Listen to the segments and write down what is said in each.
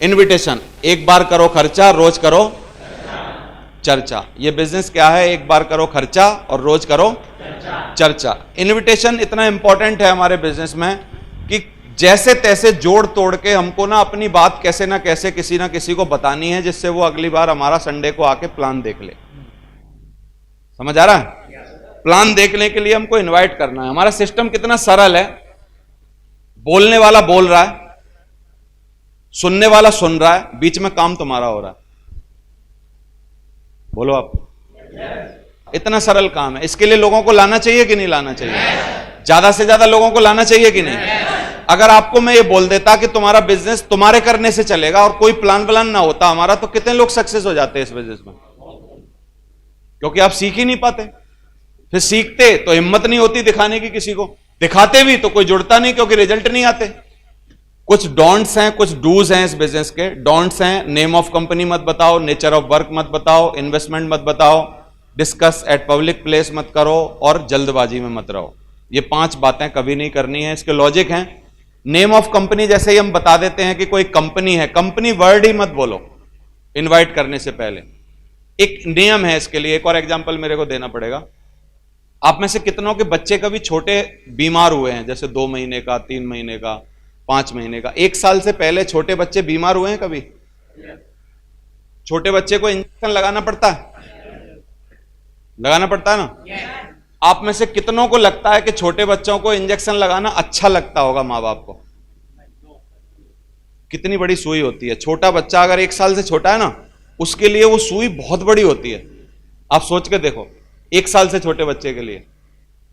Invitation, एक बार करो खर्चा, रोज करो चर्चा। ये बिजनेस क्या है? एक बार करो खर्चा और रोज करो चर्चा। इनविटेशन इतना इंपॉर्टेंट है हमारे बिजनेस में कि जैसे तैसे जोड़ तोड़ के हमको ना अपनी बात कैसे ना कैसे किसी ना किसी को बतानी है, जिससे वो अगली बार हमारा संडे को आके प्लान देख ले। समझ आ रहा है? प्लान देखने के लिए हमको इनवाइट करना है। हमारा सिस्टम कितना सरल है, बोलने वाला बोल रहा है, सुनने वाला सुन रहा है, बीच में काम तुम्हारा हो रहा है। बोलो आप। इतना सरल काम है। इसके लिए लोगों को लाना चाहिए कि नहीं लाना चाहिए? ज्यादा से ज्यादा लोगों को लाना चाहिए कि नहीं? अगर आपको मैं ये बोल देता कि तुम्हारा बिजनेस तुम्हारे करने से चलेगा और कोई प्लान व्लान ना होता हमारा, तो कितने लोग सक्सेस हो जाते हैं इस बिजनेस में? क्योंकि आप सीख ही नहीं पाते। फिर सीखते तो हिम्मत नहीं होती दिखाने की किसी को, दिखाते भी तो कोई जुड़ता नहीं क्योंकि रिजल्ट नहीं आते। कुछ डोंट्स हैं, कुछ डूज हैं इस बिजनेस के। डोंट्स हैं, नेम ऑफ कंपनी मत बताओ, नेचर ऑफ वर्क मत बताओ, इन्वेस्टमेंट मत बताओ, डिस्कस एट पब्लिक प्लेस मत करो और जल्दबाजी में मत रहो। ये 5 बातें कभी नहीं करनी है। इसके लॉजिक हैं। नेम ऑफ कंपनी जैसे ही हम बता देते हैं कि कोई कंपनी है, कंपनी वर्ड ही मत बोलो इनवाइट करने से पहले। एक नियम है इसके लिए। एक और एग्जांपल मेरे को देना पड़ेगा। आप में से कितनों के बच्चे कभी छोटे बीमार हुए हैं? जैसे 2 महीने का, 3 महीने का, 5 महीने का, 1 साल से पहले छोटे बच्चे बीमार हुए हैं कभी? छोटे बच्चे को इंजेक्शन लगाना पड़ता है? लगाना पड़ता है ना? आप में से कितनों को लगता है कि छोटे बच्चों को इंजेक्शन लगाना अच्छा लगता होगा मां बाप को? कितनी बड़ी सुई होती है। छोटा बच्चा अगर 1 साल से छोटा है ना, उसके लिए वो सुई बहुत बड़ी होती है। आप सोच के देखो, 1 साल से छोटे बच्चे के लिए।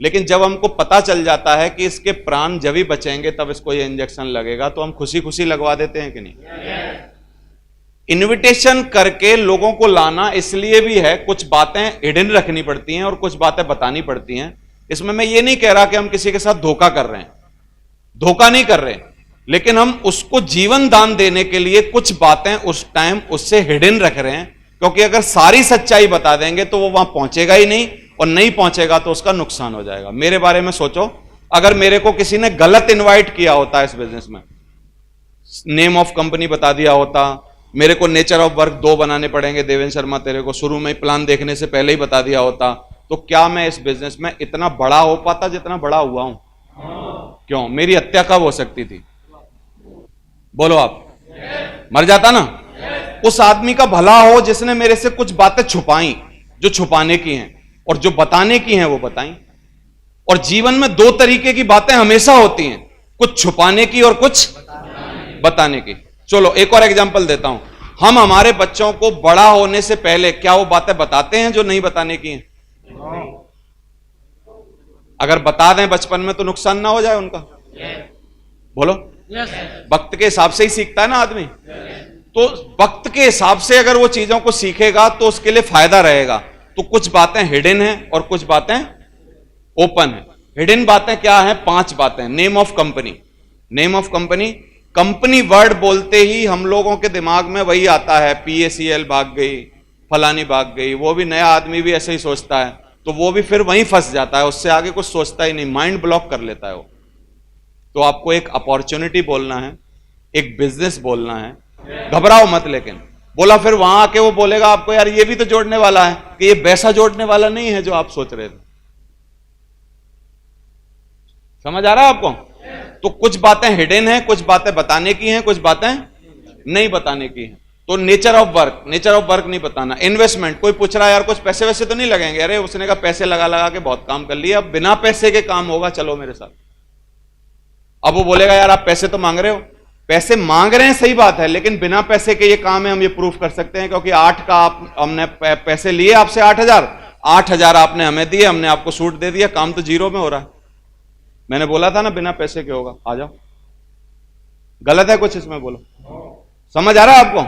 लेकिन जब हमको पता चल जाता है कि इसके प्राण जब ही बचेंगे तब इसको ये इंजेक्शन लगेगा, तो हम खुशी खुशी लगवा देते हैं कि नहीं? इनविटेशन करके लोगों को लाना इसलिए भी है, कुछ बातें हिडन रखनी पड़ती हैं और कुछ बातें बतानी पड़ती हैं। इसमें मैं ये नहीं कह रहा कि हम किसी के साथ धोखा कर रहे हैं, धोखा नहीं कर रहे, लेकिन हम उसको जीवन दान देने के लिए कुछ बातें उस टाइम उससे हिडन रख रहे हैं। क्योंकि अगर सारी सच्चाई बता देंगे तो वो वहां पहुंचेगा ही नहीं, और नहीं पहुंचेगा तो उसका नुकसान हो जाएगा। मेरे बारे में सोचो, अगर मेरे को किसी ने गलत इनवाइट किया होता इस बिजनेस में, नेम ऑफ कंपनी बता दिया होता, मेरे को नेचर ऑफ वर्क 2 बनाने पड़ेंगे देवेंद्र शर्मा तेरे को, शुरू में प्लान देखने से पहले ही बता दिया होता, तो क्या मैं इस बिजनेस में इतना बड़ा हो पाता जितना बड़ा हुआ हूं? क्यों? मेरी हत्या कब हो सकती थी? बोलो आप। मर जाता ना। उस आदमी का भला हो जिसने मेरे से कुछ बातें छुपाई जो छुपाने की हैं, और जो बताने की हैं वो बताई। और जीवन में 2 तरीके की बातें हमेशा होती हैं, कुछ छुपाने की और कुछ बताने की। चलो एक और एग्जांपल देता हूं। हम हमारे बच्चों को बड़ा होने से पहले क्या वो बातें बताते हैं जो नहीं बताने की हैं? अगर बता दें बचपन में तो नुकसान ना हो जाए उनका? बोलो। वक्त के हिसाब से ही सीखता है ना आदमी। तो वक्त के हिसाब से अगर वो चीजों को सीखेगा तो उसके लिए फायदा रहेगा। तो कुछ बातें हिडन हैं और कुछ बातें ओपन हैं। हिडन बातें क्या हैं? 5 बातें। Name of company. Name of company, company word बोलते ही हम लोगों के दिमाग में वही आता है, PACL भाग गई, फलानी भाग गई। वो भी नया आदमी भी ऐसे ही सोचता है, तो वो भी फिर वहीं फंस जाता है, उससे आगे कुछ सोचता ही नहीं, माइंड ब्लॉक कर लेता है वो। तो आपको एक अपॉर्चुनिटी बोलना है, एक बिजनेस बोलना है, घबराओ मत। लेकिन बोला फिर वहां आके वो बोलेगा आपको, यार ये भी तो जोड़ने वाला है, कि ये वैसा जोड़ने वाला नहीं है जो आप सोच रहे थे। समझ आ रहा है आपको? तो कुछ बातें हिडन हैं, कुछ बातें बताने की हैं, कुछ बातें नहीं बताने की हैं। तो nature of work, nature of work नहीं बताना। इन्वेस्टमेंट, कोई पूछ रहा है यार कुछ पैसे वैसे तो नहीं लगेंगे? अरे उसने कहा पैसे लगा लगा के बहुत काम कर लिया, अब बिना पैसे के काम होगा, चलो मेरे साथ। अब वो बोलेगा यार आप पैसे तो मांग रहे हो, पैसे मांग रहे हैं सही बात है, लेकिन बिना पैसे के ये काम है, हम ये प्रूफ कर सकते हैं, क्योंकि 8 का हमने पैसे लिए आपसे 8,000 आपने हमें दिए, हमने आपको सूट दे दिया, काम तो 0 में हो रहा है। मैंने बोला था ना बिना पैसे के होगा, आ जाओ। गलत है कुछ इसमें? बोलो। समझ आ रहा है आपको?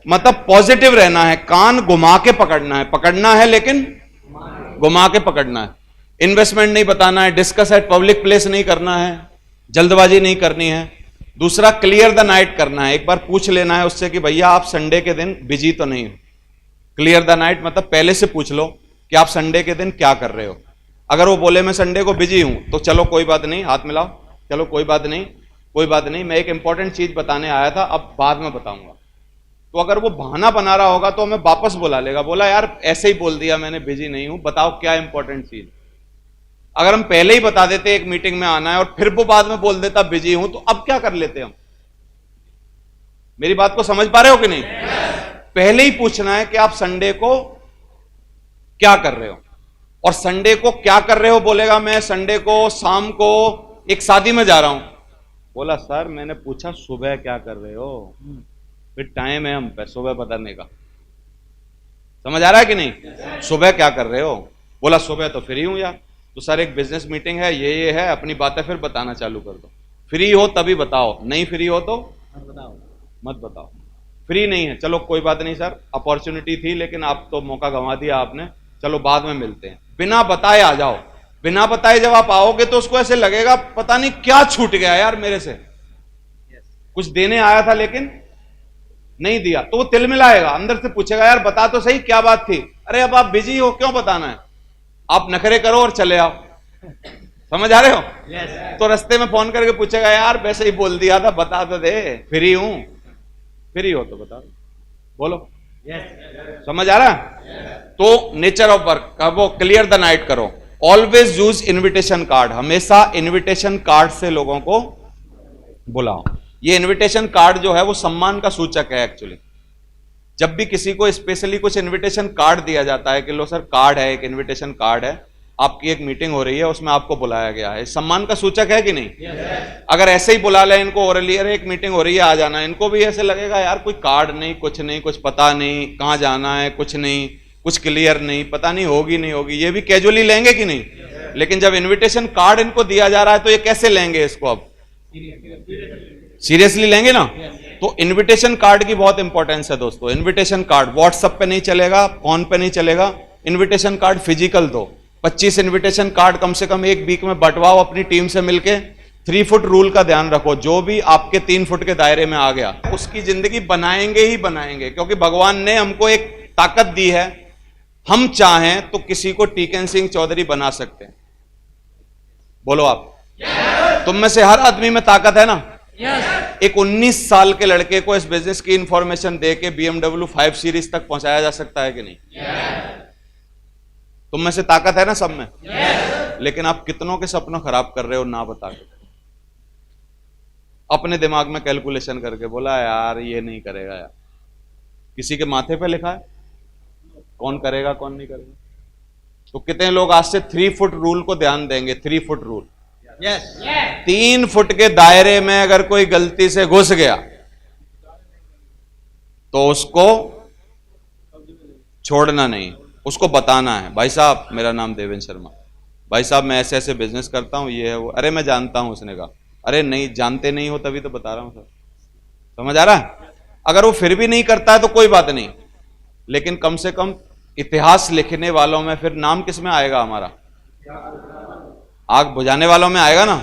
मतलब पॉजिटिव रहना है, कान घुमा के पकड़ना है, पकड़ना है लेकिन घुमा के पकड़ना है। इन्वेस्टमेंट नहीं बताना है, डिस्कस एट पब्लिक प्लेस नहीं करना है, जल्दबाजी नहीं करनी है। दूसरा, क्लियर द नाइट करना है। एक बार पूछ लेना है उससे कि भैया आप संडे के दिन बिजी तो नहीं हो? क्लियर द नाइट मतलब पहले से पूछ लो कि आप संडे के दिन क्या कर रहे हो। अगर वो बोले मैं संडे को बिजी हूं, तो चलो कोई बात नहीं, हाथ मिलाओ, चलो कोई बात नहीं, कोई बात नहीं, मैं एक इंपॉर्टेंट चीज बताने आया था, अब बाद में बताऊंगा। तो अगर वो बहाना बना रहा होगा तो हमें वापस बुला लेगा, बोला यार ऐसे ही बोल दिया मैंने, बिजी नहीं हूं, बताओ क्या इंपॉर्टेंट चीज। अगर हम पहले ही बता देते एक मीटिंग में आना है और फिर वो बाद में बोल देता बिजी हूं, तो अब क्या कर लेते हम? मेरी बात को समझ पा रहे हो कि नहीं? पहले ही पूछना है कि आप संडे को क्या कर रहे हो, और संडे को क्या कर रहे हो बोलेगा मैं संडे को शाम को एक शादी में जा रहा हूं। बोला सर मैंने पूछा सुबह क्या कर रहे हो, फिर टाइम है हम पे सुबह बताने का। समझ आ रहा है कि नहीं? सुबह क्या कर रहे हो? बोला सुबह तो फ्री हूं यार। तो सर एक बिजनेस मीटिंग है, ये है, अपनी बातें फिर बताना चालू कर दो। फ्री हो तभी बताओ, नहीं फ्री हो तो मत बताओ। फ्री नहीं है, चलो कोई बात नहीं सर, अपॉर्चुनिटी थी लेकिन आप तो मौका गंवा दिया आपने, चलो बाद में मिलते हैं। बिना बताए आ जाओ। बिना बताए जब आप आओगे तो उसको ऐसे लगेगा पता नहीं क्या छूट गया यार मेरे से, कुछ देने आया था लेकिन नहीं दिया, तो वो तिलमिलाएगा, अंदर से पूछेगा यार बता तो सही क्या बात थी। अरे अब आप बिजी हो, क्यों बताना है? आप नखरे करो और चले आओ। समझ आ रहे हो? तो रास्ते में फोन करके पूछेगा यार वैसे ही बोल दिया था, बता तो दे, फ्री हूं। फ्री हो तो बता, बोलो। समझ आ रहा है? तो नेचर ऑफ वर्क का वो क्लियर द नाइट करो। ऑलवेज यूज इनविटेशन कार्ड, हमेशा इनविटेशन कार्ड से लोगों को बुलाओ। ये इनविटेशन कार्ड जो है वो सम्मान का सूचक है एक्चुअली। जब भी किसी को स्पेशली कुछ इनविटेशन कार्ड दिया जाता है कि लो सर कार्ड है, एक इनविटेशन कार्ड है, आपकी एक मीटिंग हो रही है उसमें आपको बुलाया गया है, सम्मान का सूचक है कि नहीं? अगर ऐसे ही बुला ले इनको ओरली, अरे एक मीटिंग हो रही है आ जाना, इनको भी ऐसे लगेगा यार कोई कार्ड नहीं, कुछ पता नहीं कहां जाना है, कुछ नहीं, कुछ क्लियर नहीं, पता नहीं होगी नहीं होगी, ये भी कैजुअली लेंगे कि नहीं? लेकिन जब इन्विटेशन कार्ड इनको दिया जा रहा है तो ये कैसे लेंगे इसको? अब सीरियसली लेंगे ना? तो इनविटेशन कार्ड की बहुत इंपॉर्टेंस है दोस्तों। इनविटेशन कार्ड व्हाट्सएप पे नहीं चलेगा, फोन पे नहीं चलेगा, इनविटेशन कार्ड फिजिकल दो। 25 इनविटेशन कार्ड कम से कम एक वीक में बंटवाओ अपनी टीम से मिलके। 3 फुट रूल का ध्यान रखो, जो भी आपके 3 फुट के दायरे में आ गया उसकी जिंदगी बनाएंगे ही बनाएंगे, क्योंकि भगवान ने हमको एक ताकत दी है, हम चाहें तो किसी को टीकन सिंह चौधरी बना सकते हैं। बोलो आप। तुम में से हर आदमी में ताकत है ना? एक 19 साल के लड़के को इस बिजनेस की इंफॉर्मेशन देके BMW 5 सीरीज तक पहुंचाया जा सकता है कि नहीं? तुम में से ताकत है ना सब में? लेकिन आप कितनों के सपनों खराब कर रहे हो ना बता के। अपने दिमाग में कैलकुलेशन करके बोला यार ये नहीं करेगा यार, किसी के माथे पे लिखा है कौन करेगा कौन नहीं करेगा। तो कितने लोग आज से 3 फुट रूल को ध्यान देंगे? 3 फुट रूल, 3 फुट के दायरे में अगर कोई गलती से घुस गया तो उसको छोड़ना नहीं, उसको बताना है भाई साहब मेरा नाम देवेंद्र शर्मा, भाई साहब मैं ऐसे ऐसे बिजनेस करता हूं, ये है वो। अरे मैं जानता हूं, उसने कहा अरे नहीं जानते नहीं हो तभी तो बता रहा हूं सर। समझ आ रहा है? अगर वो फिर भी नहीं करता है तो कोई बात नहीं, लेकिन कम से कम इतिहास लिखने वालों में फिर नाम किस में आएगा हमारा? आग बुझाने वालों में आएगा ना।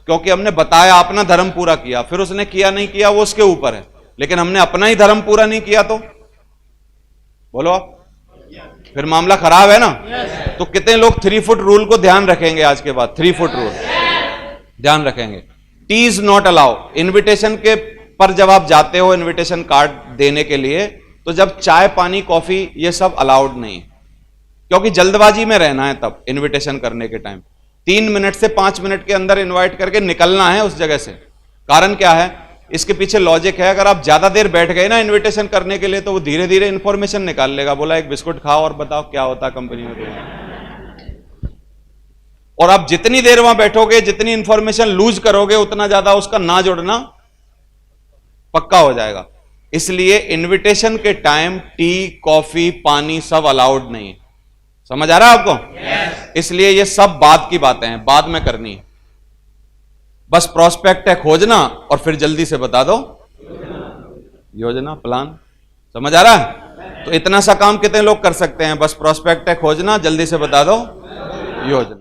क्योंकि हमने बताया, अपना धर्म पूरा किया, फिर उसने किया नहीं किया वो उसके ऊपर है, लेकिन हमने अपना ही धर्म पूरा नहीं किया तो बोलो आप, फिर मामला खराब है ना। तो कितने लोग 3 फुट रूल को ध्यान रखेंगे? आज के बाद 3 फुट रूल ध्यान रखेंगे। T is not allow. Invitation के पर जब आप जाते हो इन्विटेशन कार्ड देने के लिए, तो जब चाय पानी कॉफी ये सब अलाउड नहीं है, क्योंकि जल्दबाजी में रहना है तब इनविटेशन करने के टाइम। 3 मिनट से 5 मिनट के अंदर इनवाइट करके निकलना है उस जगह से। कारण क्या है? इसके पीछे लॉजिक है, अगर आप ज्यादा देर बैठ गए ना इनविटेशन करने के लिए तो वो धीरे धीरे इंफॉर्मेशन निकाल लेगा। बोला एक बिस्कुट खाओ और बताओ क्या होता है कंपनी में। और आप जितनी देर वहां बैठोगे, जितनी इंफॉर्मेशन लूज करोगे, उतना ज्यादा उसका ना जुड़ना पक्का हो जाएगा। इसलिए इनविटेशन के टाइम टी कॉफी पानी सब अलाउड नहीं है। समझ आ रहा है आपको? इसलिए ये सब बाद की बातें हैं, बाद में करनी है। बस प्रोस्पेक्ट है खोजना और फिर जल्दी से बता दो योजना प्लान। समझ आ रहा है? तो इतना सा काम कितने लोग कर सकते हैं? बस प्रोस्पेक्ट है खोजना, जल्दी से बता दो योजना।